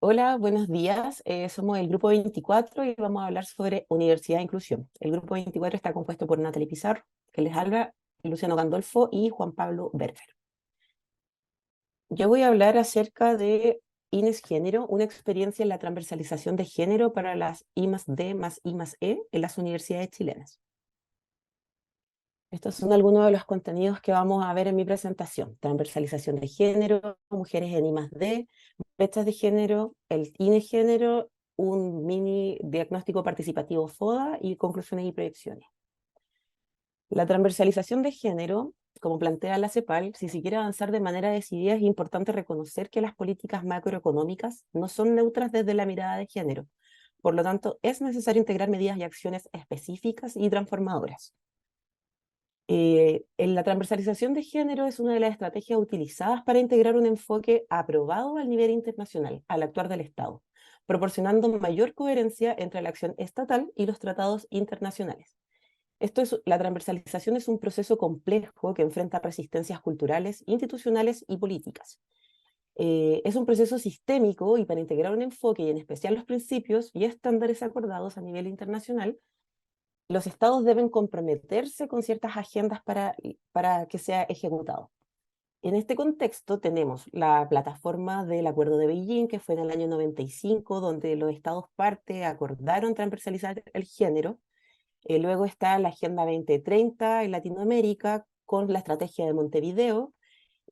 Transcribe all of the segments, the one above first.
Hola, buenos días. Somos el Grupo 24 y vamos a hablar sobre universidad e inclusión. El Grupo 24 está compuesto por Natalie Pizarro, que les habla, Luciano Gandolfo y Juan Pablo Berger. Yo voy a hablar acerca de INES Género, una experiencia en la transversalización de género para las I+D más I+E en las universidades chilenas. Estos son algunos de los contenidos que vamos a ver en mi presentación. Transversalización de género, mujeres en I+D, brechas de género, el INE género, un mini diagnóstico participativo FODA y conclusiones y proyecciones. La transversalización de género, como plantea la CEPAL, si se quiere avanzar de manera decidida, es importante reconocer que las políticas macroeconómicas no son neutras desde la mirada de género. Por lo tanto, es necesario integrar medidas y acciones específicas y transformadoras. En la transversalización de género es una de las estrategias utilizadas para integrar un enfoque aprobado al nivel internacional, al actuar del Estado, proporcionando mayor coherencia entre la acción estatal y los tratados internacionales. La transversalización es un proceso complejo que enfrenta resistencias culturales, institucionales y políticas. Es un proceso sistémico y para integrar un enfoque y en especial los principios y estándares acordados a nivel internacional, los estados deben comprometerse con ciertas agendas para que sea ejecutado. En este contexto tenemos la plataforma del Acuerdo de Beijing, que fue en el año 95, donde los estados parte acordaron transversalizar el género. Luego está la Agenda 2030 en Latinoamérica, con la estrategia de Montevideo,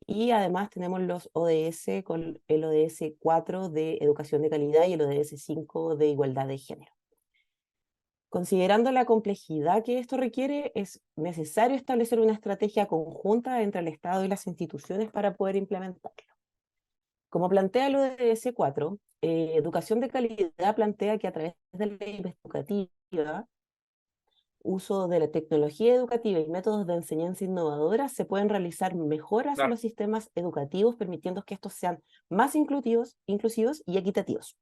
y además tenemos los ODS, con el ODS 4 de educación de calidad y el ODS 5 de igualdad de género. Considerando la complejidad que esto requiere, es necesario establecer una estrategia conjunta entre el Estado y las instituciones para poder implementarlo. Como plantea el ODS 4, educación de calidad plantea que a través de la investigativa, uso de la tecnología educativa y métodos de enseñanza innovadora, se pueden realizar mejoras en Claro, los sistemas educativos, permitiendo que estos sean más inclusivos y equitativos.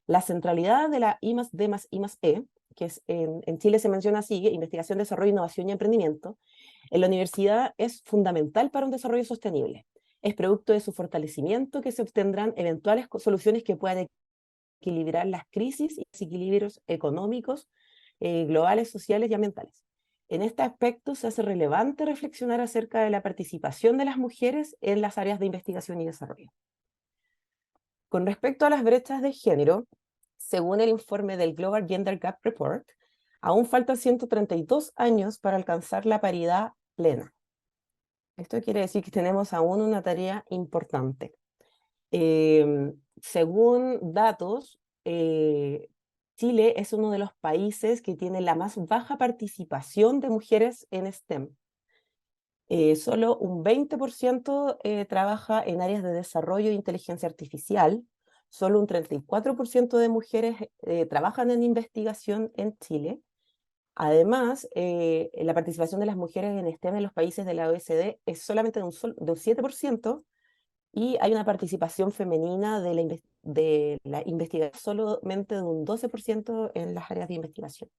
La centralidad de la I+D más I+E, que es en Chile se menciona así, investigación, desarrollo, innovación y emprendimiento, en la universidad es fundamental para un desarrollo sostenible. Es producto de su fortalecimiento que se obtendrán eventuales soluciones que puedan equilibrar las crisis y desequilibrios económicos, globales, sociales y ambientales. En este aspecto se hace relevante reflexionar acerca de la participación de las mujeres en las áreas de investigación y desarrollo. Con respecto a las brechas de género, según el informe del Global Gender Gap Report, aún faltan 132 años para alcanzar la paridad plena. Esto quiere decir que tenemos aún una tarea importante. Según datos, Chile es uno de los países que tiene la más baja participación de mujeres en STEM. Solo un 20% trabaja en áreas de desarrollo e inteligencia artificial, solo un 34% de mujeres trabajan en investigación en Chile. Además, la participación de las mujeres en STEM en los países de la OECD es solamente de un 7% y hay una participación femenina de la investigación solamente de un 12% en las áreas de investigación.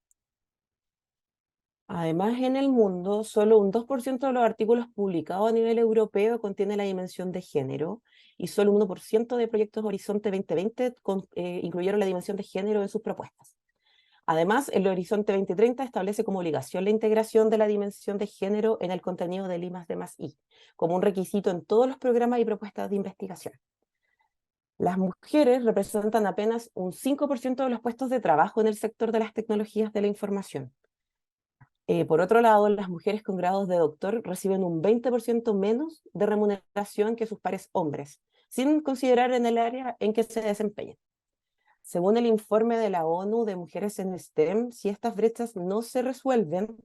Además, en el mundo, solo un 2% de los artículos publicados a nivel europeo contiene la dimensión de género y solo un 1% de proyectos Horizonte 2020 incluyeron la dimensión de género en sus propuestas. Además, el Horizonte 2030 establece como obligación la integración de la dimensión de género en el contenido del I+D+I, como un requisito en todos los programas y propuestas de investigación. Las mujeres representan apenas un 5% de los puestos de trabajo en el sector de las tecnologías de la información. Por otro lado, las mujeres con grados de doctor reciben un 20% menos de remuneración que sus pares hombres, sin considerar en el área en que se desempeñan. Según el informe de la ONU de Mujeres en STEM, si estas brechas no se resuelven,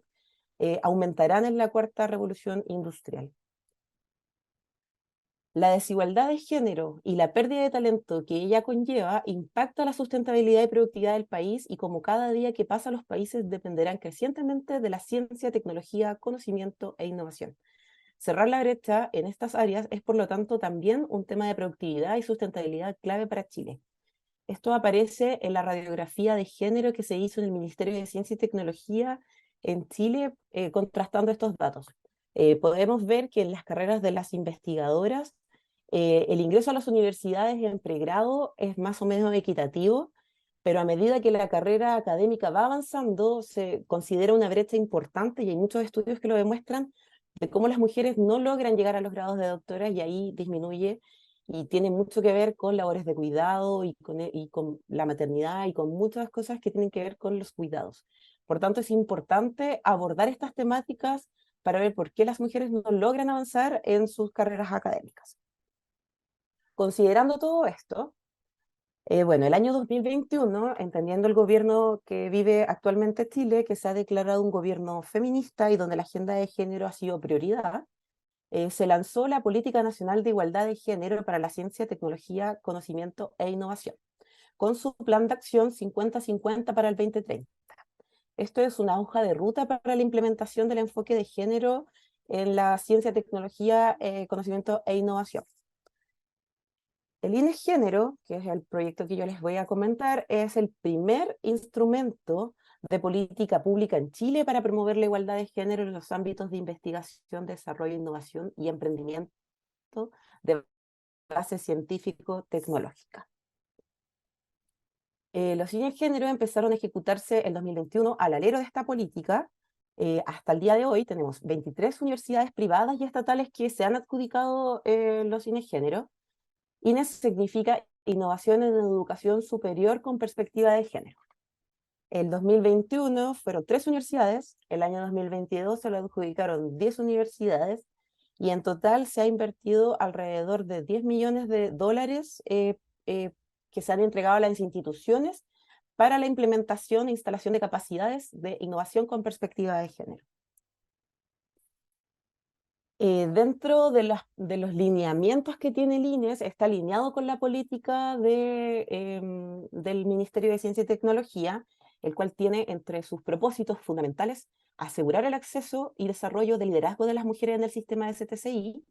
aumentarán en la cuarta revolución industrial. La desigualdad de género y la pérdida de talento que ella conlleva impacta la sustentabilidad y productividad del país y como cada día que pasa los países dependerán crecientemente de la ciencia, tecnología, conocimiento e innovación. Cerrar la brecha en estas áreas es por lo tanto también un tema de productividad y sustentabilidad clave para Chile. Esto aparece en la radiografía de género que se hizo en el Ministerio de Ciencia y Tecnología en Chile, contrastando estos datos. Podemos ver que en las carreras de las investigadoras El ingreso a las universidades en pregrado es más o menos equitativo, pero a medida que la carrera académica va avanzando, se considera una brecha importante y hay muchos estudios que lo demuestran de cómo las mujeres no logran llegar a los grados de doctora y ahí disminuye y tiene mucho que ver con labores de cuidado y con la maternidad y con muchas cosas que tienen que ver con los cuidados. Por tanto, es importante abordar estas temáticas para ver por qué las mujeres no logran avanzar en sus carreras académicas. Considerando todo esto, bueno, el año 2021, entendiendo el gobierno que vive actualmente Chile, que se ha declarado un gobierno feminista y donde la agenda de género ha sido prioridad, se lanzó la Política Nacional de Igualdad de Género para la Ciencia, Tecnología, Conocimiento e Innovación, con su plan de acción 50-50 para el 2030. Esto es una hoja de ruta para la implementación del enfoque de género en la ciencia, tecnología, conocimiento e innovación. El INEGénero, que es el proyecto que yo les voy a comentar, es el primer instrumento de política pública en Chile para promover la igualdad de género en los ámbitos de investigación, desarrollo, innovación y emprendimiento de base científico-tecnológica. Los INEGénero empezaron a ejecutarse en 2021 al alero de esta política. Hasta el día de hoy tenemos 23 universidades privadas y estatales que se han adjudicado los INEGénero. INES significa Innovación en Educación Superior con Perspectiva de Género. El 2021 fueron 3 universidades, el año 2022 se lo adjudicaron 10 universidades y en total se ha invertido alrededor de $10 millones que se han entregado a las instituciones para la implementación e instalación de capacidades de innovación con perspectiva de género. Dentro de los lineamientos que tiene el INES, está alineado con la política del Ministerio de Ciencia y Tecnología, el cual tiene entre sus propósitos fundamentales asegurar el acceso y desarrollo del liderazgo de las mujeres en el sistema de CTCI,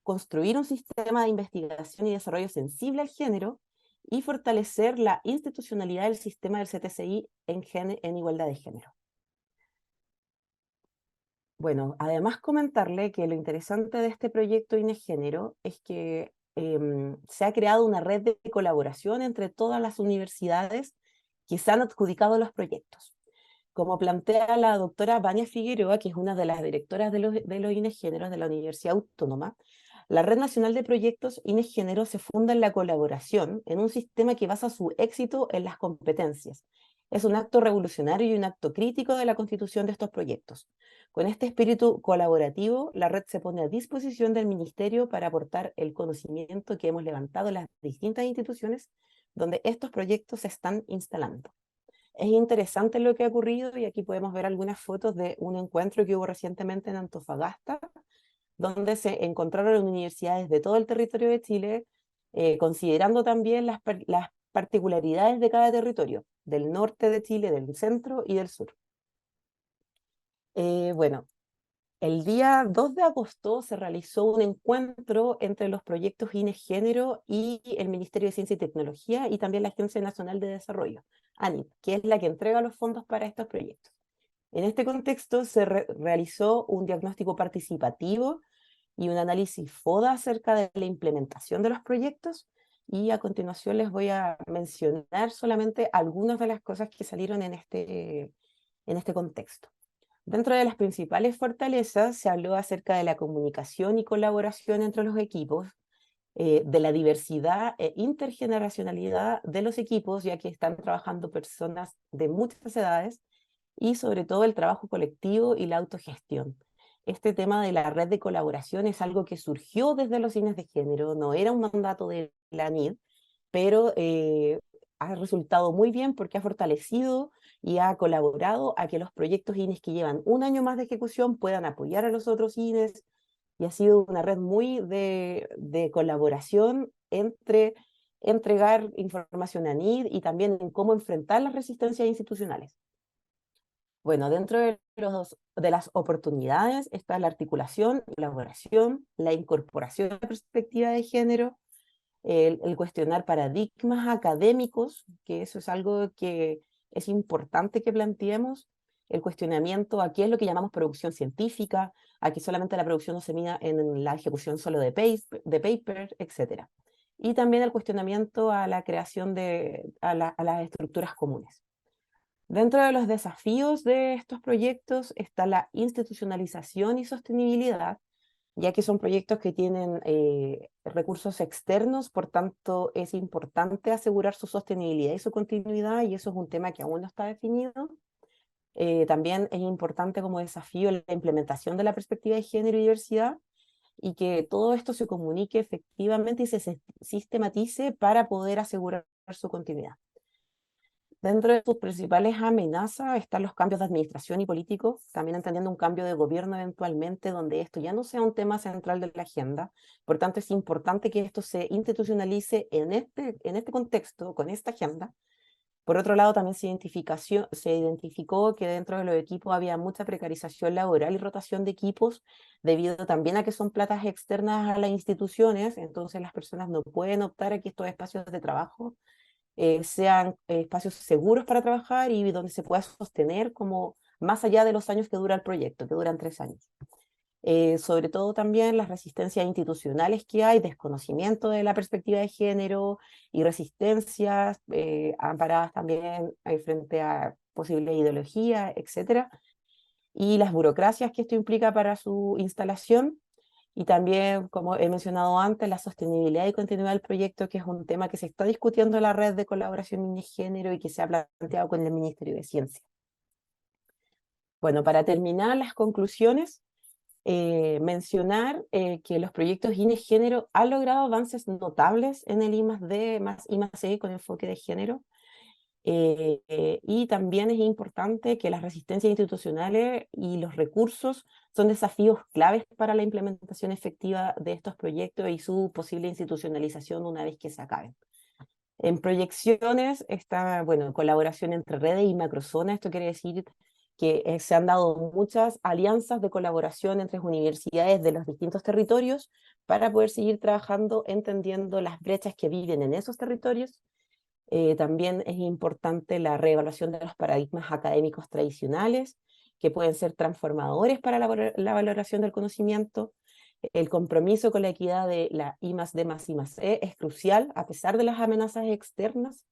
construir un sistema de investigación y desarrollo sensible al género y fortalecer la institucionalidad del sistema del CTCI en igualdad de género. Bueno, además comentarle que lo interesante de este proyecto INEGénero es que se ha creado una red de colaboración entre todas las universidades que se han adjudicado los proyectos. Como plantea la doctora Vania Figueroa, que es una de las directoras de los INEGéneros de la Universidad Autónoma, la Red Nacional de Proyectos INEGénero se funda en la colaboración, en un sistema que basa su éxito en las competencias. Es un acto revolucionario y un acto crítico de la constitución de estos proyectos. Con este espíritu colaborativo, la red se pone a disposición del Ministerio para aportar el conocimiento que hemos levantado en las distintas instituciones donde estos proyectos se están instalando. Es interesante lo que ha ocurrido y aquí podemos ver algunas fotos de un encuentro que hubo recientemente en Antofagasta, donde se encontraron universidades de todo el territorio de Chile, considerando también las particularidades de cada territorio, del norte de Chile, del centro y del sur. Bueno, el día 2 de agosto se realizó un encuentro entre los proyectos INEGénero y el Ministerio de Ciencia y Tecnología y también la Agencia Nacional de Desarrollo, ANID, que es la que entrega los fondos para estos proyectos. En este contexto se realizó un diagnóstico participativo y un análisis FODA acerca de la implementación de los proyectos y a continuación les voy a mencionar solamente algunas de las cosas que salieron en este contexto. Dentro de las principales fortalezas se habló acerca de la comunicación y colaboración entre los equipos, de la diversidad e intergeneracionalidad de los equipos, ya que están trabajando personas de muchas edades, y sobre todo el trabajo colectivo y la autogestión. Este tema de la red de colaboración es algo que surgió desde los cines de género, no era un mandato de la NID, pero ha resultado muy bien porque ha fortalecido y ha colaborado a que los proyectos INES que llevan un año más de ejecución puedan apoyar a los otros INES y ha sido una red muy de colaboración entre entregar información a NID y también en cómo enfrentar las resistencias institucionales. Bueno, dentro de las oportunidades está la articulación, la colaboración, la incorporación de perspectiva de género, el cuestionar paradigmas académicos, que eso es algo que es importante que planteemos, el cuestionamiento a qué es lo que llamamos producción científica, a que solamente la producción no se mida en la ejecución solo de paper, etc. Y también el cuestionamiento a la creación a las estructuras comunes. Dentro de los desafíos de estos proyectos está la institucionalización y sostenibilidad, ya que son proyectos que tienen recursos externos, por tanto es importante asegurar su sostenibilidad y su continuidad, y eso es un tema que aún no está definido. También es importante como desafío la implementación de la perspectiva de género y diversidad, y que todo esto se comunique efectivamente y se sistematice para poder asegurar su continuidad. Dentro de sus principales amenazas están los cambios de administración y políticos, también entendiendo un cambio de gobierno eventualmente, donde esto ya no sea un tema central de la agenda. Por tanto, es importante que esto se institucionalice en este contexto, con esta agenda. Por otro lado, también se identificó que dentro de los equipos había mucha precarización laboral y rotación de equipos, debido también a que son platas externas a las instituciones, entonces las personas no pueden optar a que estos espacios de trabajo sean espacios seguros para trabajar y donde se pueda sostener como más allá de los años que dura el proyecto, que duran 3 años. Sobre todo también las resistencias institucionales que hay, desconocimiento de la perspectiva de género y resistencias amparadas también frente a posible ideología, etcétera, y las burocracias que esto implica para su instalación, y también, como he mencionado antes, la sostenibilidad y continuidad del proyecto, que es un tema que se está discutiendo en la red de colaboración de género y que se ha planteado con el Ministerio de Ciencia. Bueno, para terminar las conclusiones, mencionar que los proyectos INE-Género han logrado avances notables en el I+D más I+C con enfoque de género, y también es importante que las resistencias institucionales y los recursos son desafíos claves para la implementación efectiva de estos proyectos y su posible institucionalización una vez que se acaben. En proyecciones está, bueno, colaboración entre redes y macrozonas. Esto quiere decir que se han dado muchas alianzas de colaboración entre universidades de los distintos territorios para poder seguir trabajando, entendiendo las brechas que viven en esos territorios. También es importante la reevaluación de los paradigmas académicos tradicionales, que pueden ser transformadores para la valoración del conocimiento. El compromiso con la equidad de la I+D más I+E es crucial, a pesar de las amenazas externas.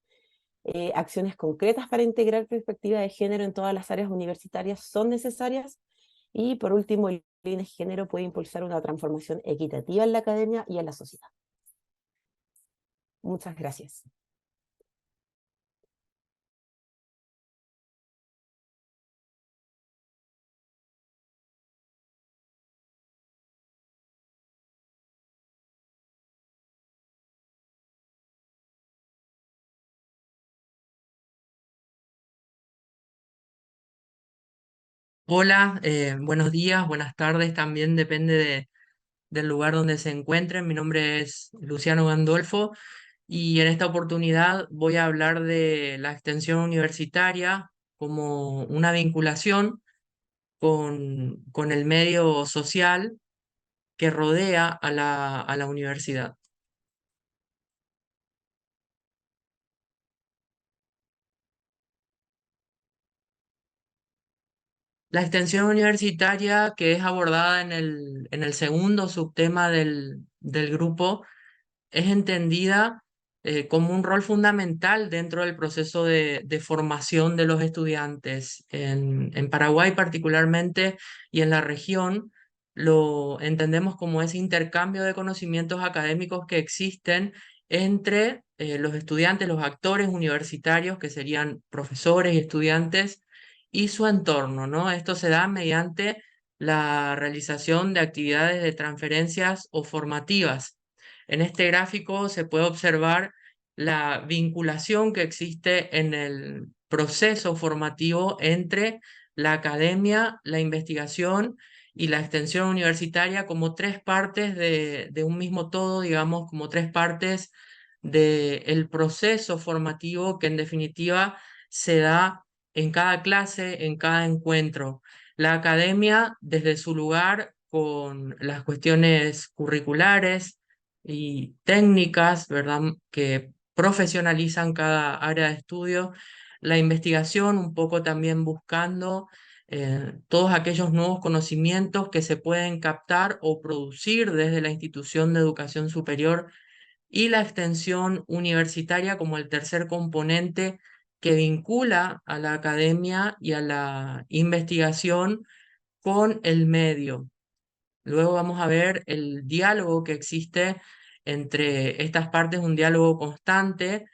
Acciones concretas para integrar perspectiva de género en todas las áreas universitarias son necesarias. Y por último, el INE Género puede impulsar una transformación equitativa en la academia y en la sociedad. Muchas gracias. Hola, buenos días, buenas tardes, también depende del lugar donde se encuentren. Mi nombre es Luciano Gandolfo y en esta oportunidad voy a hablar de la extensión universitaria como una vinculación con el medio social que rodea a la universidad. La extensión universitaria que es abordada en el segundo subtema del grupo es entendida como un rol fundamental dentro del proceso de formación de los estudiantes. En Paraguay particularmente y en la región lo entendemos como ese intercambio de conocimientos académicos que existen entre los estudiantes, los actores universitarios, que serían profesores y estudiantes, y su entorno, ¿no? Esto se da mediante la realización de actividades de transferencias o formativas. En este gráfico se puede observar la vinculación que existe en el proceso formativo entre la academia, la investigación y la extensión universitaria como tres partes de un mismo todo, digamos, como tres partes del proceso formativo que en definitiva se da en cada clase, en cada encuentro. La academia, desde su lugar, con las cuestiones curriculares, y técnicas, ¿verdad?, que profesionalizan cada área de estudio. La investigación, un poco también buscando todos aquellos nuevos conocimientos que se pueden captar o producir desde la institución de educación superior y la extensión universitaria como el tercer componente que vincula a la academia y a la investigación con el medio. Luego vamos a ver el diálogo que existe entre estas partes, un diálogo constante,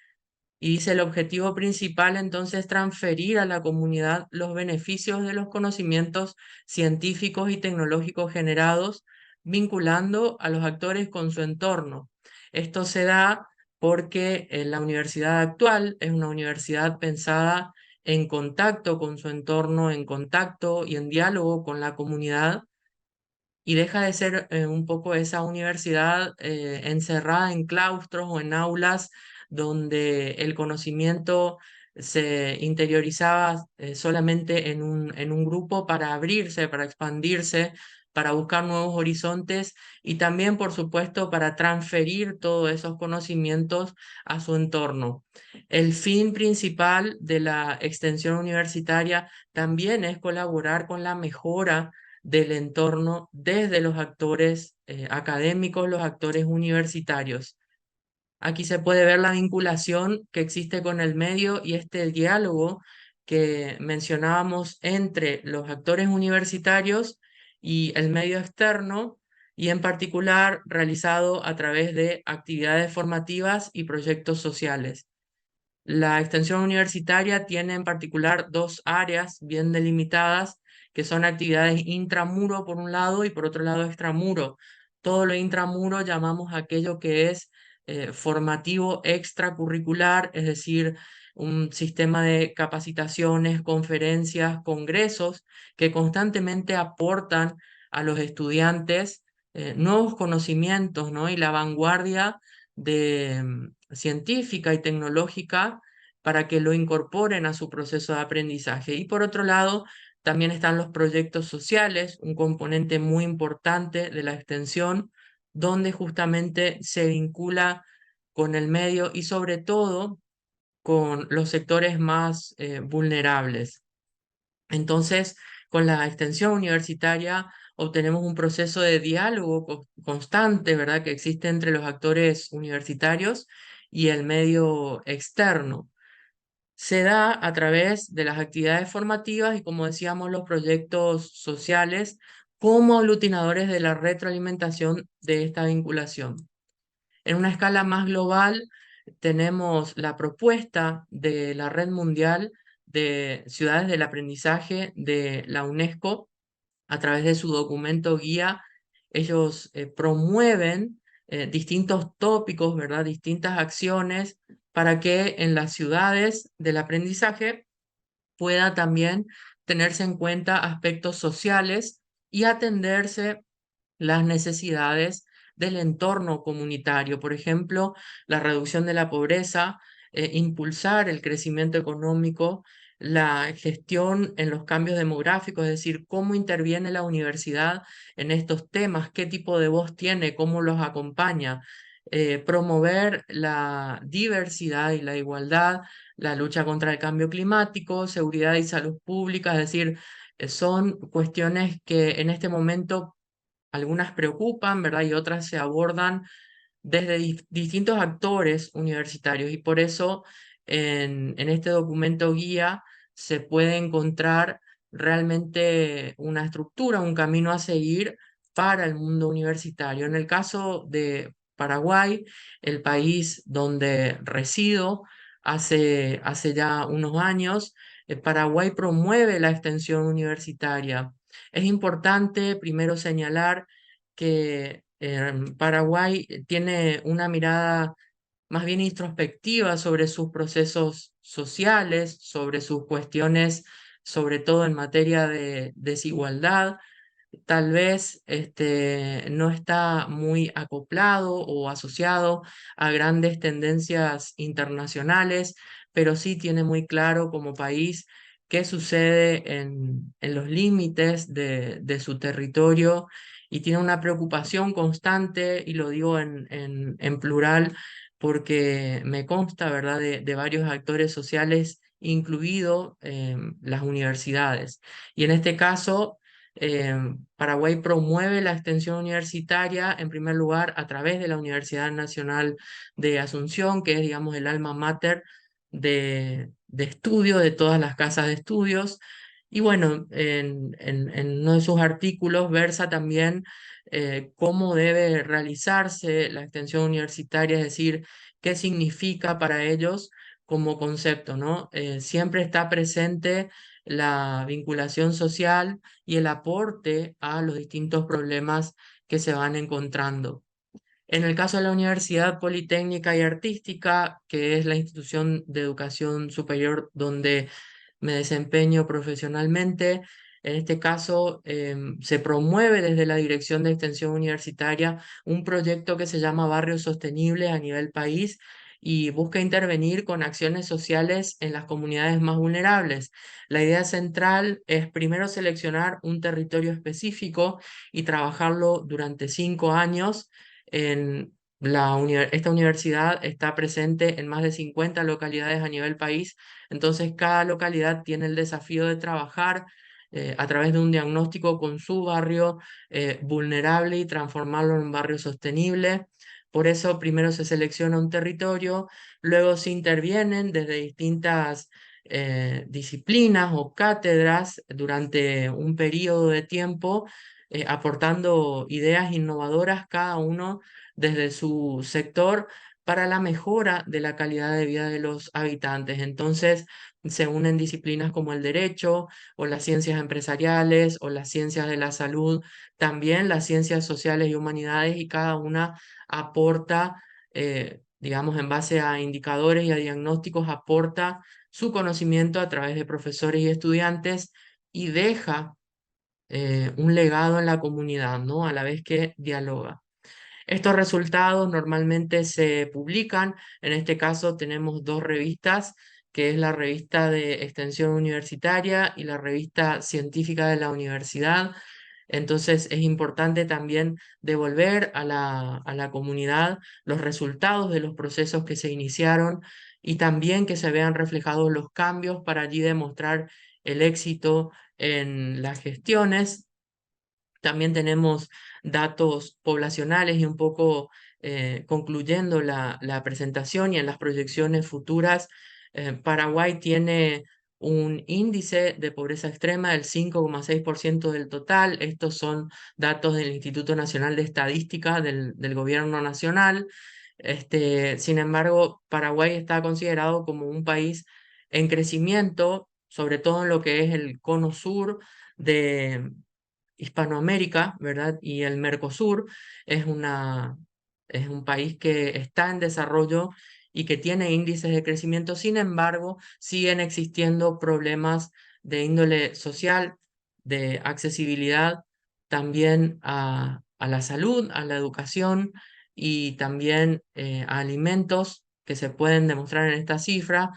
y dice el objetivo principal entonces transferir a la comunidad los beneficios de los conocimientos científicos y tecnológicos generados, vinculando a los actores con su entorno. Esto se da porque la universidad actual es una universidad pensada en contacto con su entorno, en contacto y en diálogo con la comunidad, y deja de ser un poco esa universidad encerrada en claustros o en aulas donde el conocimiento se interiorizaba solamente en un grupo para abrirse, para expandirse, para buscar nuevos horizontes y también, por supuesto, para transferir todos esos conocimientos a su entorno. El fin principal de la extensión universitaria también es colaborar con la mejora del entorno desde los actores académicos, los actores universitarios. Aquí se puede ver la vinculación que existe con el medio y este diálogo que mencionábamos entre los actores universitarios y el medio externo, y en particular realizado a través de actividades formativas y proyectos sociales. La extensión universitaria tiene en particular dos áreas bien delimitadas, que son actividades intramuro por un lado y por otro lado extramuro. Todo lo intramuro llamamos aquello que es formativo extracurricular, es decir, un sistema de capacitaciones, conferencias, congresos que constantemente aportan a los estudiantes nuevos conocimientos, ¿no? Y la vanguardia científica y tecnológica para que lo incorporen a su proceso de aprendizaje. Y por otro lado, también están los proyectos sociales, un componente muy importante de la extensión, donde justamente se vincula con el medio y sobre todo con los sectores más vulnerables. Entonces, con la extensión universitaria obtenemos un proceso de diálogo constante, ¿verdad?, que existe entre los actores universitarios y el medio externo. Se da a través de las actividades formativas y, como decíamos, los proyectos sociales como aglutinadores de la retroalimentación de esta vinculación. En una escala más global, tenemos la propuesta de la Red Mundial de Ciudades del Aprendizaje de la UNESCO. A través de su documento guía, ellos promueven distintos tópicos, ¿verdad? Distintas acciones para que en las ciudades del aprendizaje pueda también tenerse en cuenta aspectos sociales y atenderse las necesidades del entorno comunitario. Por ejemplo, la reducción de la pobreza, impulsar el crecimiento económico, la gestión en los cambios demográficos, es decir, cómo interviene la universidad en estos temas, qué tipo de voz tiene, cómo los acompaña, promover la diversidad y la igualdad, la lucha contra el cambio climático, seguridad y salud pública, es decir, son cuestiones que en este momento algunas preocupan, ¿verdad? Y otras se abordan desde distintos actores universitarios, y por eso en este documento guía se puede encontrar realmente una estructura, un camino a seguir para el mundo universitario. En el caso de Paraguay, el país donde resido hace ya unos años, Paraguay promueve la extensión universitaria. Es importante primero señalar que Paraguay tiene una mirada más bien introspectiva sobre sus procesos sociales, sobre sus cuestiones, sobre todo en materia de desigualdad. Tal vez no está muy acoplado o asociado a grandes tendencias internacionales, pero sí tiene muy claro como país qué sucede en los límites de su territorio, y tiene una preocupación constante, y lo digo en plural, porque me consta, ¿verdad?, de varios actores sociales, incluido las universidades. Y en este caso, Paraguay promueve la extensión universitaria, en primer lugar, a través de la Universidad Nacional de Asunción, que es, digamos, el alma mater de estudio de todas las casas de estudios. Y bueno, en uno de sus artículos versa también cómo debe realizarse la extensión universitaria, es decir, qué significa para ellos como concepto, ¿no? Siempre está presente la vinculación social y el aporte a los distintos problemas que se van encontrando. En el caso de la Universidad Politécnica y Artística, que es la institución de educación superior donde me desempeño profesionalmente, en este caso se promueve desde la Dirección de Extensión Universitaria un proyecto que se llama Barrios Sostenibles a nivel país y busca intervenir con acciones sociales en las comunidades más vulnerables. La idea central es primero seleccionar un territorio específico y trabajarlo durante 5 años esta universidad está presente en más de 50 localidades a nivel país, entonces cada localidad tiene el desafío de trabajar a través de un diagnóstico con su barrio vulnerable y transformarlo en un barrio sostenible. Por eso primero se selecciona un territorio, luego se intervienen desde distintas disciplinas o cátedras durante un periodo de tiempo aportando ideas innovadoras cada uno desde su sector para la mejora de la calidad de vida de los habitantes. Entonces, se unen disciplinas como el derecho o las ciencias empresariales o las ciencias de la salud, también las ciencias sociales y humanidades, y cada una aporta, digamos, en base a indicadores y a diagnósticos, aporta su conocimiento a través de profesores y estudiantes y deja un legado en la comunidad, ¿no? A la vez que dialoga. Estos resultados normalmente se publican, en este caso tenemos dos revistas, que es la revista de Extensión Universitaria y la revista científica de la universidad. Entonces es importante también devolver a la comunidad los resultados de los procesos que se iniciaron y también que se vean reflejados los cambios para allí demostrar el éxito en las gestiones. También tenemos datos poblacionales y un poco concluyendo la presentación y en las proyecciones futuras, Paraguay tiene un índice de pobreza extrema del 5,6% del total. Estos son datos del Instituto Nacional de Estadística del Gobierno Nacional. Sin embargo, Paraguay está considerado como un país en crecimiento, sobre todo en lo que es el cono sur de Hispanoamérica, ¿verdad? Y el Mercosur es es un país que está en desarrollo y que tiene índices de crecimiento. Sin embargo, siguen existiendo problemas de índole social, de accesibilidad también a la salud, a la educación y también a alimentos que se pueden demostrar en esta cifra.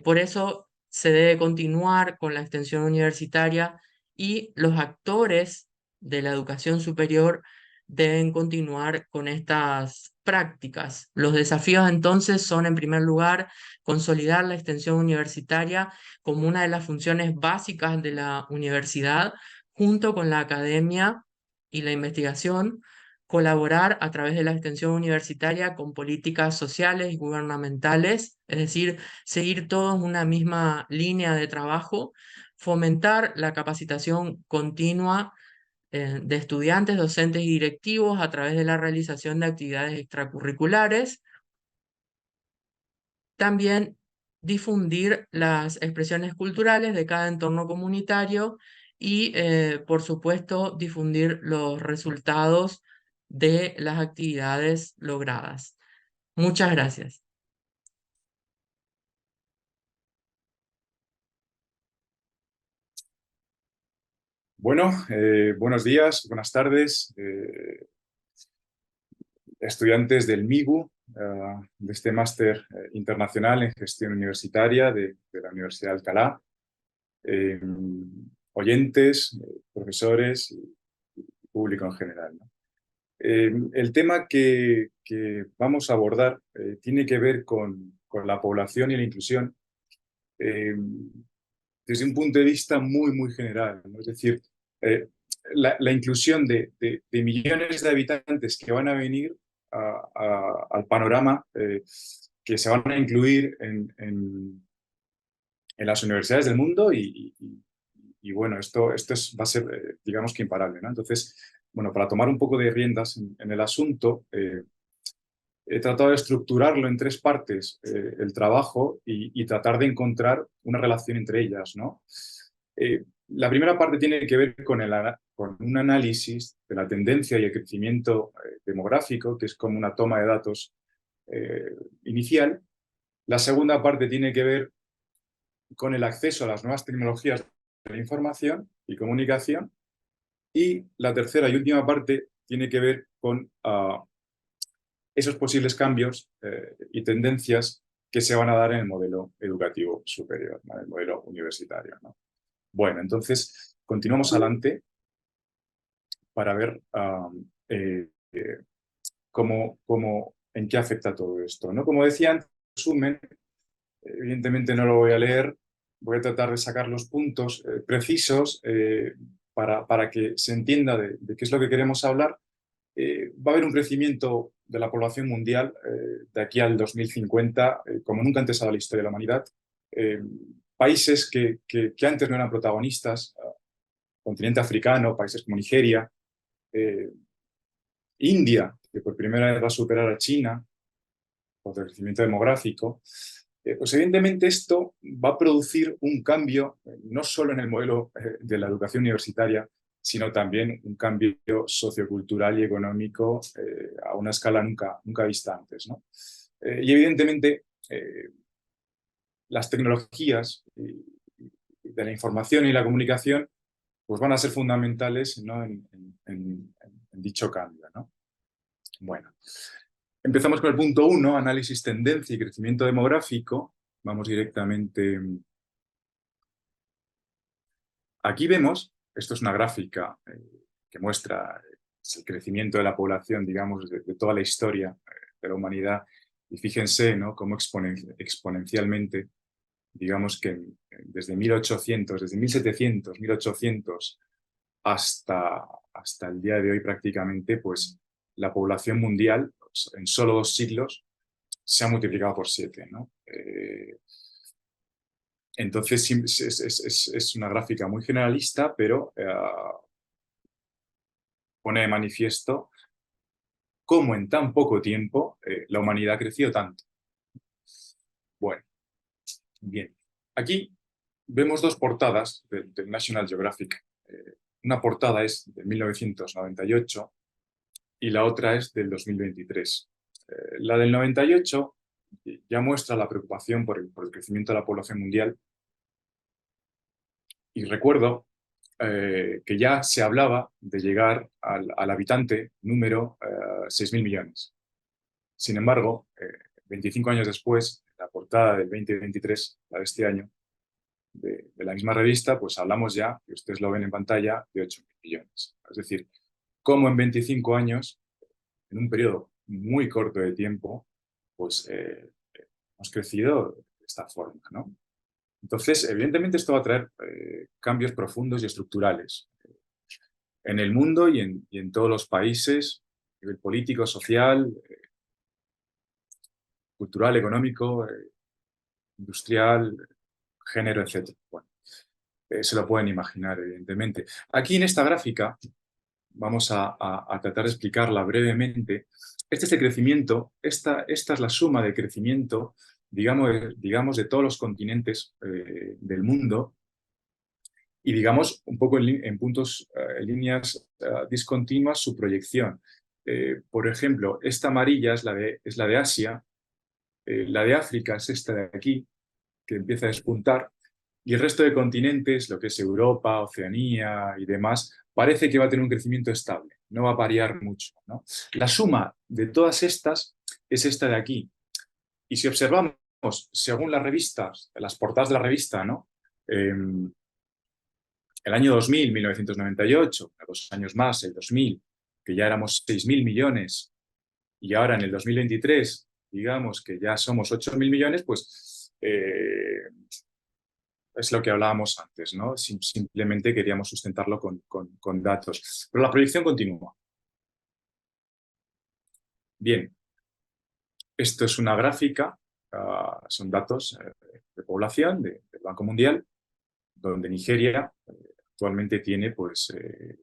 Por eso se debe continuar con la extensión universitaria y los actores de la educación superior deben continuar con estas prácticas. Los desafíos entonces son, en primer lugar, consolidar la extensión universitaria como una de las funciones básicas de la universidad, junto con la academia y la investigación, colaborar a través de la extensión universitaria con políticas sociales y gubernamentales, es decir, seguir todos una misma línea de trabajo, fomentar la capacitación continua de estudiantes, docentes y directivos a través de la realización de actividades extracurriculares. También difundir las expresiones culturales de cada entorno comunitario y, por supuesto, difundir los resultados de las actividades logradas. Muchas gracias. Bueno, buenos días, buenas tardes, estudiantes del MIGU, de este máster internacional en gestión universitaria de la Universidad de Alcalá, oyentes, profesores y público en general, ¿no? El tema que vamos a abordar tiene que ver con la población y la inclusión eh, desde un punto de vista muy general, ¿no? Es decir, eh, la inclusión de millones de habitantes que van a venir al panorama, que se van a incluir en las universidades del mundo y bueno, esto va a ser, digamos que imparable, ¿no? Entonces, bueno, para tomar un poco de riendas en el asunto, he tratado de estructurarlo en tres partes, el trabajo, y tratar de encontrar una relación entre ellas, ¿no? La primera parte tiene que ver con un análisis de la tendencia y el crecimiento demográfico, que es como una toma de datos inicial. La segunda parte tiene que ver con el acceso a las nuevas tecnologías de la información y comunicación. Y la tercera y última parte tiene que ver con esos posibles cambios y tendencias que se van a dar en el modelo educativo superior, ¿no? El modelo universitario, ¿no? Bueno, entonces continuamos adelante para ver en qué afecta todo esto, ¿no? Como decía antes, resumen, evidentemente no lo voy a leer, voy a tratar de sacar los puntos precisos para que se entienda de qué es lo que queremos hablar. Va a haber un crecimiento de la población mundial de aquí al 2050, como nunca antes ha dado la historia de la humanidad. Países que antes no eran protagonistas, continente africano, países como Nigeria, India, que por primera vez va a superar a China por el crecimiento demográfico. Pues evidentemente esto va a producir un cambio, no solo en el modelo de la educación universitaria, sino también un cambio sociocultural y económico a una escala nunca vista antes, ¿no? Y evidentemente las tecnologías de la información y la comunicación pues van a ser fundamentales, ¿no? en dicho cambio, ¿no? Bueno, empezamos con el punto 1, análisis, tendencia y crecimiento demográfico. Vamos directamente. Aquí vemos, esto es una gráfica que muestra el crecimiento de la población, digamos, de toda la historia de la humanidad. Y fíjense, ¿no?, cómo exponencialmente, digamos que desde 1800, desde 1700, 1800 hasta el día de hoy prácticamente, pues la población mundial pues, en solo 2 siglos se ha multiplicado por 7, ¿no? Entonces es una gráfica muy generalista, pero pone de manifiesto cómo en tan poco tiempo la humanidad ha crecido tanto. Bueno, bien. Aquí vemos 2 portadas del National Geographic. Una portada es de 1998 y la otra es del 2023. La del 98 ya muestra la preocupación por el crecimiento de la población mundial. Y recuerdo que ya se hablaba de llegar al habitante número 6.000 millones. Sin embargo, 25 años después, la portada del 2023, la de este año, de la misma revista, pues hablamos ya, y ustedes lo ven en pantalla, de 8.000 millones. Es decir, cómo en 25 años, en un periodo muy corto de tiempo, pues hemos crecido de esta forma, ¿no? Entonces, evidentemente esto va a traer cambios profundos y estructurales en el mundo y en todos los países, a nivel político, social, cultural, económico, industrial, género, etc. Bueno, se lo pueden imaginar, evidentemente. Aquí en esta gráfica vamos a tratar de explicarla brevemente. Este es el crecimiento, esta es la suma de crecimiento, digamos de todos los continentes del mundo, y digamos un poco en puntos, en líneas discontinuas su proyección. Por ejemplo, esta amarilla es la de Asia, la de África es esta de aquí, que empieza a despuntar, y el resto de continentes, lo que es Europa, Oceanía y demás, parece que va a tener un crecimiento estable, no va a variar mucho, ¿no? La suma de todas estas es esta de aquí. Y si observamos, según las revistas, las portadas de la revista, ¿no? El año 2000, 1998, 2 años más, el 2000, que ya éramos 6.000 millones, y ahora en el 2023, digamos que ya somos 8.000 millones, pues es lo que hablábamos antes, ¿no? Simplemente queríamos sustentarlo con datos. Pero la proyección continúa. Bien, esto es una gráfica, son datos de población del Banco Mundial, donde Nigeria actualmente tiene pues,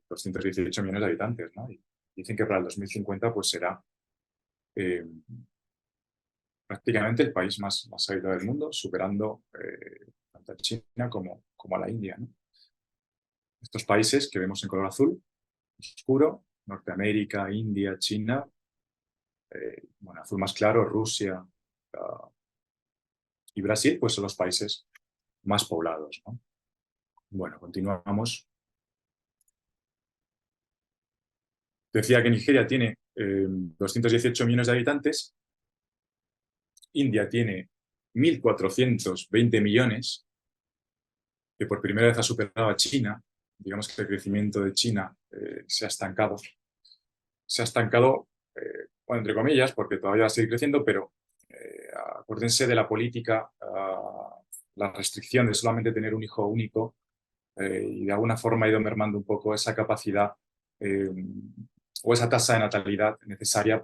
218 millones de habitantes, ¿no? Y dicen que para el 2050 pues, será prácticamente el país más habitado del mundo, superando tanto a China como a la India, ¿no? Estos países que vemos en color azul oscuro, Norteamérica, India, China, bueno, azul más claro, Rusia y Brasil, pues son los países más poblados, ¿no? Bueno, continuamos. Decía que Nigeria tiene 218 millones de habitantes, India tiene 1.420 millones, que por primera vez ha superado a China. Digamos que el crecimiento de China se ha estancado. Se ha estancado, bueno, entre comillas, porque todavía va a seguir creciendo, pero acuérdense de la política, la restricción de solamente tener un hijo único, y de alguna forma ha ido mermando un poco esa capacidad o esa tasa de natalidad necesaria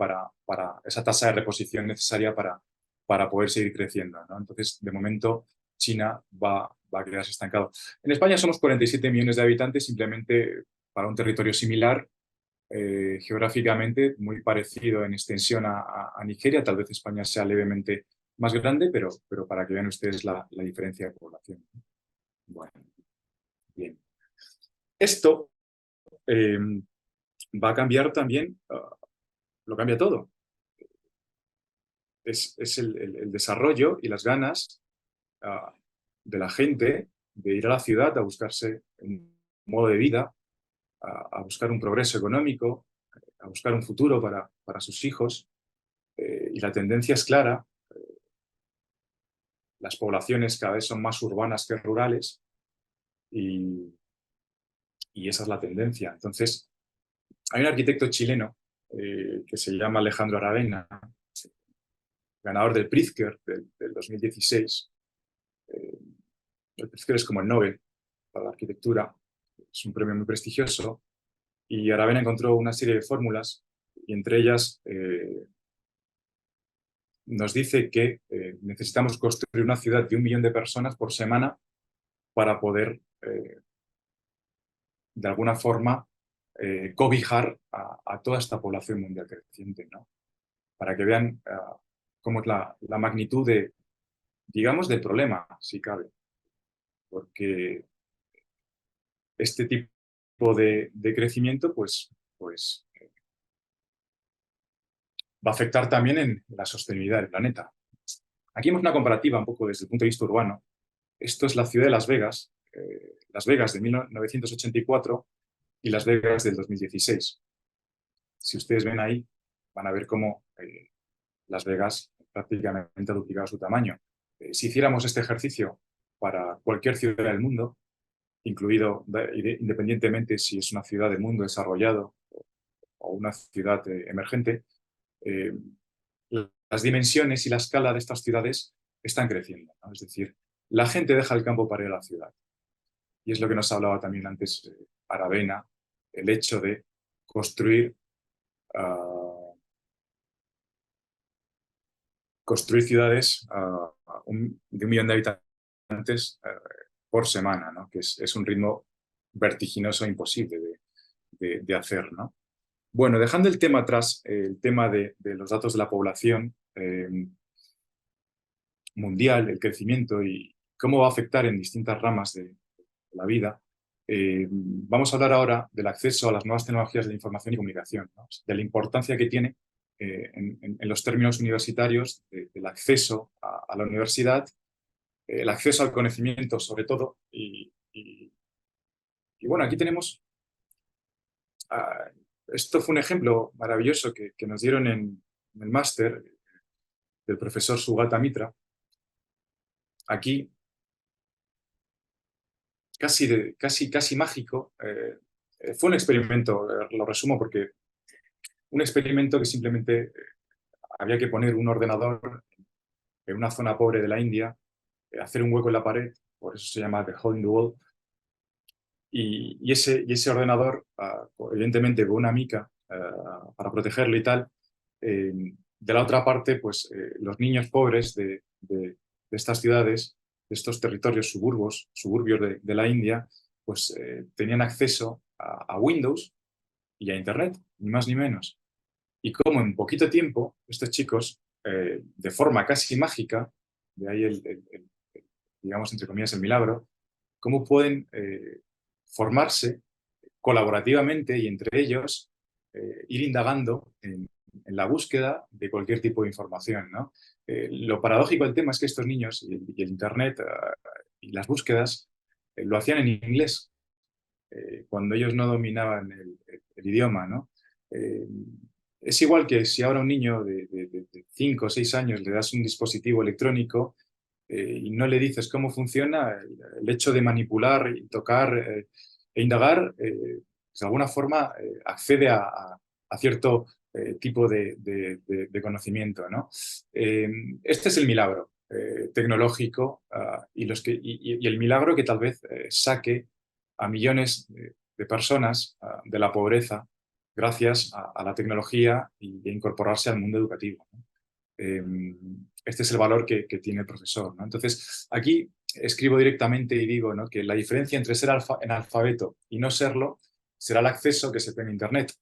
esa tasa de reposición necesaria para poder seguir creciendo, ¿no? Entonces, de momento, China va a quedarse estancado. En España somos 47 millones de habitantes, simplemente para un territorio similar, geográficamente muy parecido en extensión a Nigeria. Tal vez España sea levemente más grande, pero para que vean ustedes la diferencia de población. Bueno, bien. Esto va a cambiar también, lo cambia todo. Es el desarrollo y las ganas de la gente de ir a la ciudad a buscarse un modo de vida, a buscar un progreso económico, a buscar un futuro para sus hijos. Y la tendencia es clara. Las poblaciones cada vez son más urbanas que rurales y esa es la tendencia. Entonces, hay un arquitecto chileno que se llama Alejandro Aravena, ganador del Pritzker del 2016. El Pritzker es como el Nobel para la arquitectura, es un premio muy prestigioso, y Aravena encontró una serie de fórmulas y entre ellas nos dice que necesitamos construir una ciudad de 1 millón de personas por semana para poder, de alguna forma, cobijar a toda esta población mundial creciente, ¿no? Para que vean cómo es la magnitud digamos, del problema, si cabe. Porque este tipo de crecimiento, pues va a afectar también en la sostenibilidad del planeta. Aquí vemos una comparativa un poco desde el punto de vista urbano. Esto es la ciudad de Las Vegas de 1984 y Las Vegas del 2016. Si ustedes ven ahí, van a ver cómo Las Vegas prácticamente ha duplicado su tamaño. Si hiciéramos este ejercicio para cualquier ciudad del mundo, incluido independientemente si es una ciudad del mundo desarrollado o una ciudad emergente, las dimensiones y la escala de estas ciudades están creciendo, ¿no? Es decir, la gente deja el campo para ir a la ciudad. Y es lo que nos hablaba también antes Aravena, el hecho de construir ciudades de 1 millón de habitantes por semana, ¿no? Que es un ritmo vertiginoso e imposible de hacer, ¿no? Bueno, dejando el tema atrás, el tema de los datos de la población mundial, el crecimiento y cómo va a afectar en distintas ramas de la vida, vamos a hablar ahora del acceso a las nuevas tecnologías de la información y comunicación, ¿no? De la importancia que tiene en los términos universitarios del acceso a la universidad, el acceso al conocimiento sobre todo. Y bueno, aquí tenemos, esto fue un ejemplo maravilloso que nos dieron en el máster del profesor Sugata Mitra. Aquí, casi mágico, fue un experimento, lo resumo porque un experimento que simplemente había que poner un ordenador en una zona pobre de la India, hacer un hueco en la pared, por eso se llama The Hole in the Wall, y ese ordenador, evidentemente con una mica para protegerlo y tal, de la otra parte, pues los niños pobres de estas ciudades, de estos territorios suburbios de la India, pues tenían acceso a Windows y a Internet, ni más ni menos. Y como en poquito tiempo, estos chicos, de forma casi mágica, de ahí digamos, entre comillas, el milagro, cómo pueden formarse colaborativamente y entre ellos ir indagando en la búsqueda de cualquier tipo de información, ¿no? Lo paradójico del tema es que estos niños y el Internet y las búsquedas lo hacían en inglés, cuando ellos no dominaban el idioma, ¿no? Eh, es igual que si ahora a un niño de 5 o 6 años le das un dispositivo electrónico y no le dices cómo funciona, el hecho de manipular y tocar e indagar, pues de alguna forma accede a cierto tipo de conocimiento, ¿no? Este es el milagro tecnológico y el milagro que tal vez saque a millones de personas de la pobreza gracias a la tecnología y a incorporarse al mundo educativo, ¿no? Este es el valor que tiene el profesor, ¿no? Entonces, aquí escribo directamente y digo, ¿no?, que la diferencia entre ser analfabeto y no serlo será el acceso que se tiene a Internet.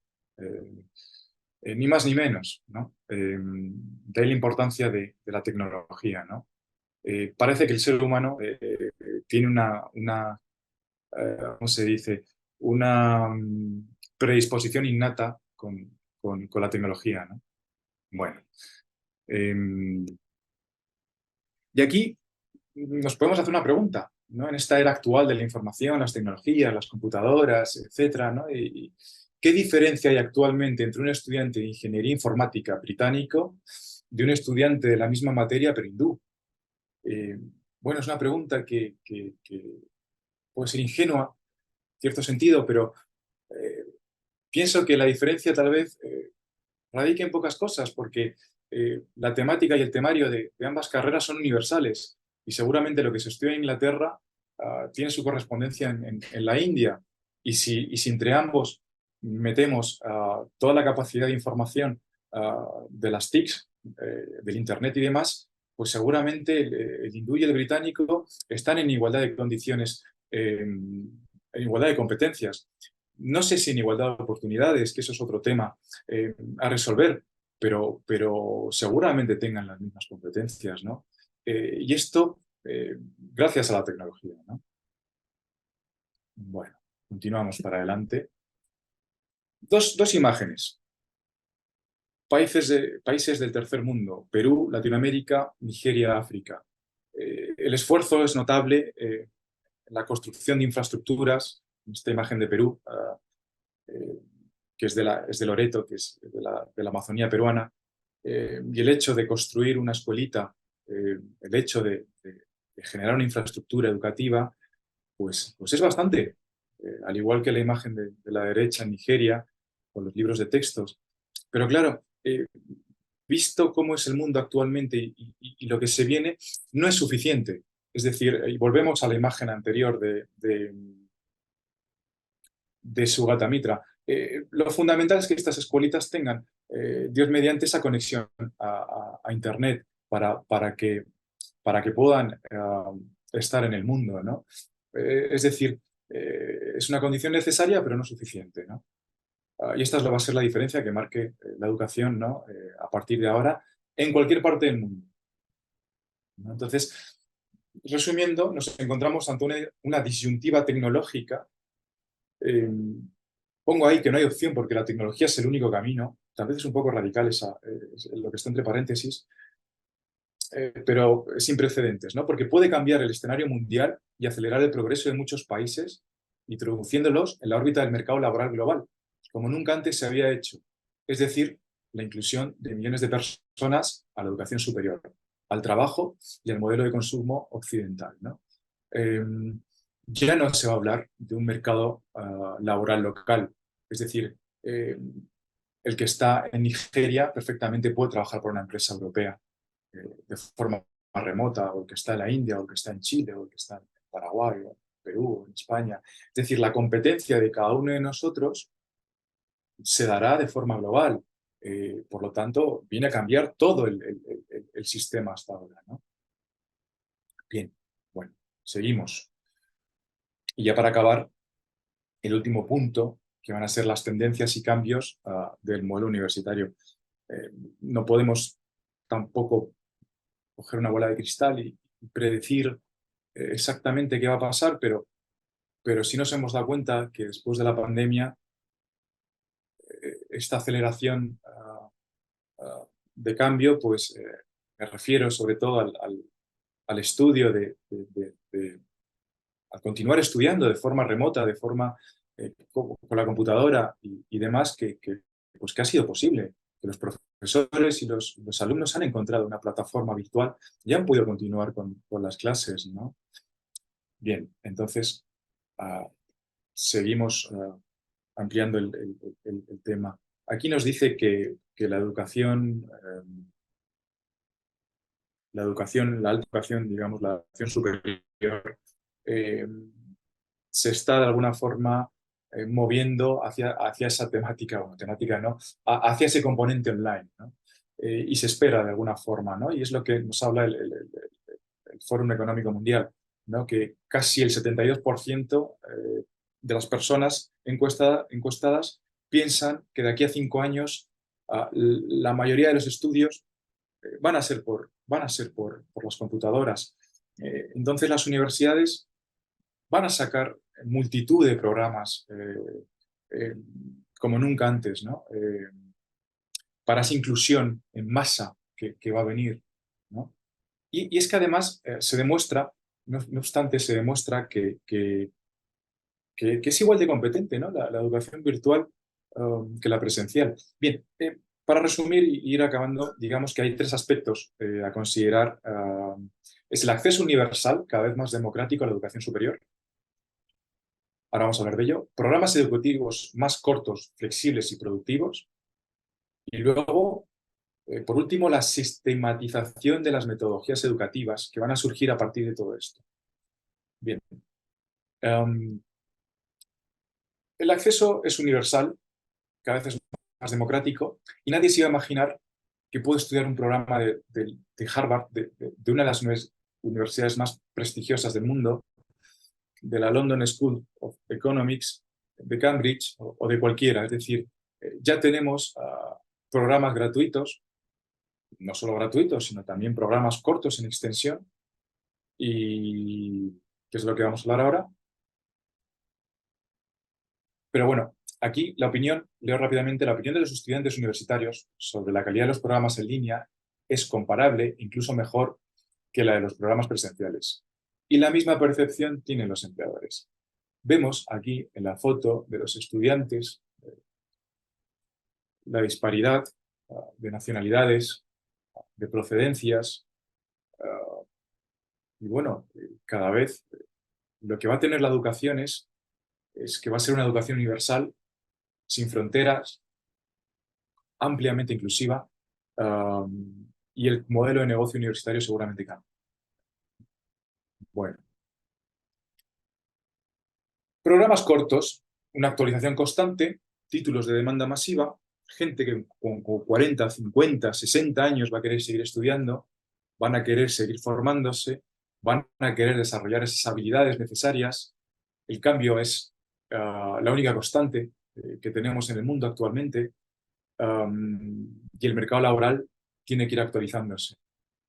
Ni más ni menos, ¿no? De ahí la importancia de la tecnología, ¿no? Parece que el ser humano tiene ¿cómo se dice? Una predisposición innata con la tecnología, ¿no? Bueno. Y aquí nos podemos hacer una pregunta, ¿no? En esta era actual de la información, las tecnologías, las computadoras, etcétera, ¿no? ¿Qué diferencia hay actualmente entre un estudiante de ingeniería informática británico de un estudiante de la misma materia pero hindú? Bueno, es una pregunta que puede ser ingenua en cierto sentido, pero pienso que la diferencia tal vez radica en pocas cosas, porque la temática y el temario de ambas carreras son universales y seguramente lo que se estudia en Inglaterra tiene su correspondencia en la India. Y si entre ambos metemos toda la capacidad de información de las TICs, del Internet y demás, pues seguramente el hindú y el británico están en igualdad de condiciones, en igualdad de competencias. No sé si en igualdad de oportunidades, que eso es otro tema a resolver, pero seguramente tengan las mismas competencias, ¿no? Y esto gracias a la tecnología, ¿no? Bueno, continuamos para adelante. Dos imágenes. Países del tercer mundo: Perú, Latinoamérica, Nigeria, África. El esfuerzo es notable en la construcción de infraestructuras. Esta imagen de Perú, que es de Loreto, que es de la Amazonía peruana, y el hecho de construir una escuelita, el hecho de generar una infraestructura educativa, pues es bastante. Al igual que la imagen de la derecha en Nigeria, con los libros de textos. Pero claro, visto cómo es el mundo actualmente y lo que se viene, no es suficiente. Es decir, y volvemos a la imagen anterior de Sugatamitra. Lo fundamental es que estas escuelitas tengan, Dios mediante, esa conexión a Internet para que puedan estar en el mundo, ¿no? Es decir, es una condición necesaria, pero no suficiente, ¿no? Y esta va a ser la diferencia que marque la educación, ¿no? A partir de ahora, en cualquier parte del mundo, ¿no? Entonces, resumiendo, nos encontramos ante una disyuntiva tecnológica. Pongo ahí que no hay opción porque la tecnología es el único camino. Tal vez es un poco radical es lo que está entre paréntesis, pero sin precedentes, ¿no? Porque puede cambiar el escenario mundial y acelerar el progreso de muchos países, introduciéndolos en la órbita del mercado laboral global, como nunca antes se había hecho. Es decir, la inclusión de millones de personas a la educación superior, al trabajo y al modelo de consumo occidental, ¿no? Ya no se va a hablar de un mercado laboral local. Es decir, el que está en Nigeria perfectamente puede trabajar por una empresa europea de forma remota, o el que está en la India, o el que está en Chile, o el que está en Paraguay, o en Perú, o en España. Es decir, la competencia de cada uno de nosotros se dará de forma global. Por lo tanto, viene a cambiar todo el sistema hasta ahora, ¿no? Bien, bueno, seguimos. Y ya para acabar, el último punto, que van a ser las tendencias y cambios del modelo universitario. No podemos tampoco coger una bola de cristal y predecir exactamente qué va a pasar, pero sí nos hemos dado cuenta que después de la pandemia, esta aceleración de cambio, pues me refiero sobre todo al estudio al continuar estudiando de forma remota, de forma con la computadora y demás, pues que ha sido posible. Que los profesores y los alumnos han encontrado una plataforma virtual y han podido continuar con las clases, ¿no? Bien, entonces seguimos ampliando el tema. Aquí nos dice que la educación, la alta educación, digamos, la educación superior, se está de alguna forma moviendo hacia esa temática, bueno, temática no, hacia ese componente online, ¿no? Y se espera de alguna forma, ¿no? Y es lo que nos habla el Fórum Económico Mundial, ¿no? Que casi el 72% de las personas encuestadas piensan que de aquí a 5 años la mayoría de los estudios van a ser por las computadoras. Entonces las universidades van a sacar multitud de programas como nunca antes, ¿no? Para esa inclusión en masa que va a venir, ¿no? Y es que además se demuestra, no obstante, se demuestra que es igual de competente, ¿no? La educación virtual que la presencial. Bien, para resumir y ir acabando, digamos que hay 3 aspectos a considerar. Es el acceso universal, cada vez más democrático a la educación superior. Ahora vamos a hablar de ello. Programas educativos más cortos, flexibles y productivos. Y luego, por último, la sistematización de las metodologías educativas que van a surgir a partir de todo esto. Bien. El acceso es universal, cada vez es más democrático, y nadie se iba a imaginar que puede estudiar un programa de Harvard, de una de las universidades más prestigiosas del mundo, de la London School of Economics, de Cambridge o de cualquiera. Es decir, ya tenemos programas gratuitos, no solo gratuitos, sino también programas cortos en extensión, y que es lo que vamos a hablar ahora. Pero bueno, aquí leo rápidamente, la opinión de los estudiantes universitarios sobre la calidad de los programas en línea es comparable, incluso mejor, que la de los programas presenciales. Y la misma percepción tienen los empleadores. Vemos aquí en la foto de los estudiantes la disparidad de nacionalidades, de procedencias, y bueno, cada vez lo que va a tener la educación es que va a ser una educación universal, sin fronteras, ampliamente inclusiva, y el modelo de negocio universitario seguramente cambia. Bueno. Programas cortos, una actualización constante, títulos de demanda masiva, gente que con 40, 50, 60 años va a querer seguir estudiando, van a querer seguir formándose, van a querer desarrollar esas habilidades necesarias. El cambio es la única constante que tenemos en el mundo actualmente, y el mercado laboral tiene que ir actualizándose.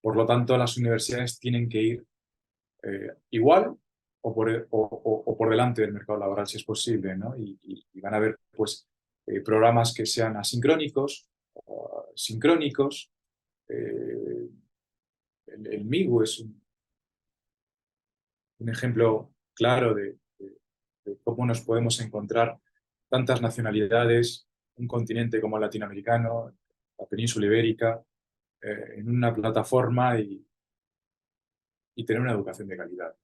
Por lo tanto, las universidades tienen que ir igual o por delante del mercado laboral, si es posible, ¿no? Y van a haber pues, programas que sean asincrónicos, sincrónicos. El MIGU es un ejemplo claro de cómo nos podemos encontrar tantas nacionalidades, un continente como el latinoamericano, la península ibérica, en una plataforma y tener una educación de calidad.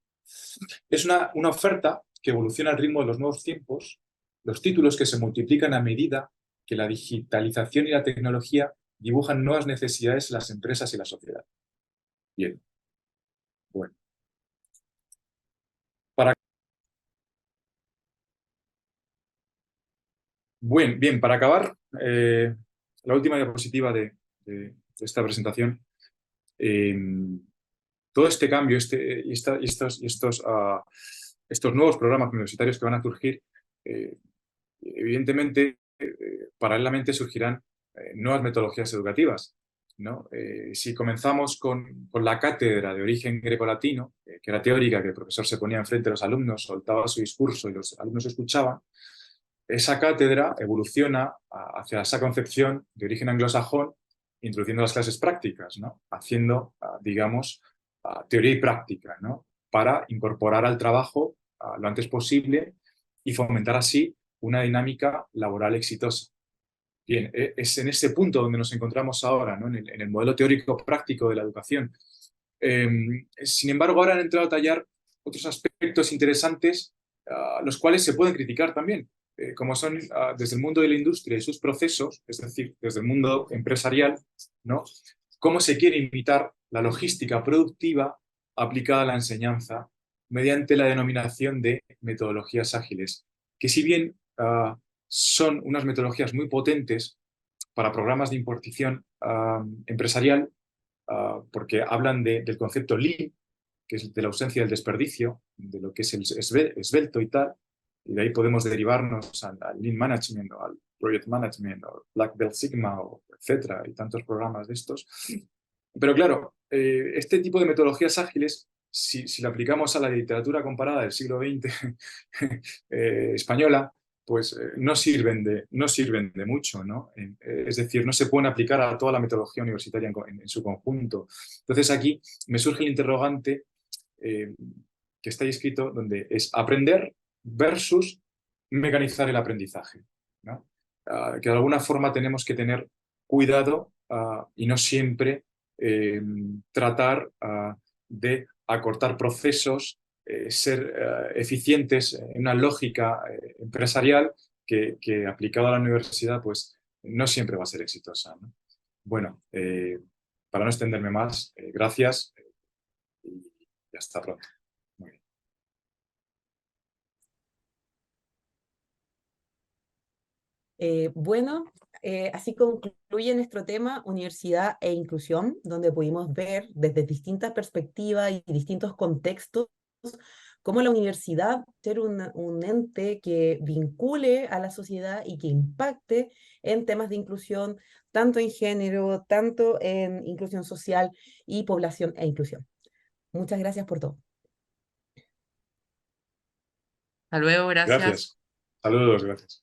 Es una oferta que evoluciona al ritmo de los nuevos tiempos, los títulos que se multiplican a medida que la digitalización y la tecnología dibujan nuevas necesidades en las empresas y la sociedad. Bien. Bueno. Bien, para acabar, la última diapositiva de esta presentación. Todo este cambio estos nuevos programas universitarios que van a surgir, evidentemente, paralelamente surgirán nuevas metodologías educativas, ¿no? Si comenzamos con la cátedra de origen grecolatino, que era teórica, que el profesor se ponía enfrente de los alumnos, soltaba su discurso y los alumnos escuchaban, esa cátedra evoluciona hacia esa concepción de origen anglosajón, introduciendo las clases prácticas, ¿no? Haciendo, digamos, teoría y práctica, ¿no? Para incorporar al trabajo lo antes posible y fomentar así una dinámica laboral exitosa. Bien, es en ese punto donde nos encontramos ahora, ¿no? En el modelo teórico práctico de la educación. Sin embargo, ahora han entrado a tallar otros aspectos interesantes, los cuales se pueden criticar también, como son desde el mundo de la industria y sus procesos, es decir, desde el mundo empresarial, ¿no? Cómo se quiere imitar la logística productiva aplicada a la enseñanza mediante la denominación de metodologías ágiles, que si bien son unas metodologías muy potentes para programas de impartición empresarial, porque hablan del concepto Lean, que es de la ausencia del desperdicio, de lo que es el esbelto y tal, y de ahí podemos derivarnos al Lean Management o al Project Management o Black Belt Sigma, etcétera, y tantos programas de estos. Pero claro, este tipo de metodologías ágiles, si lo aplicamos a la literatura comparada del siglo XX española, pues no sirven de mucho, ¿no? Es decir, no se pueden aplicar a toda la metodología universitaria en su conjunto. Entonces aquí me surge el interrogante que está ahí escrito, donde es aprender versus mecanizar el aprendizaje, ¿no? Que de alguna forma tenemos que tener cuidado y no siempre tratar de acortar procesos, ser eficientes en una lógica empresarial que aplicado a la universidad pues no siempre va a ser exitosa, ¿no? Bueno, para no extenderme más, gracias y hasta pronto. Muy bien. Bueno, así concluye nuestro tema Universidad e Inclusión, donde pudimos ver desde distintas perspectivas y distintos contextos cómo la universidad ser un ente que vincule a la sociedad y que impacte en temas de inclusión, tanto en género, tanto en inclusión social y población e inclusión. Muchas gracias por todo. Hasta luego, gracias. Gracias. Saludos, gracias.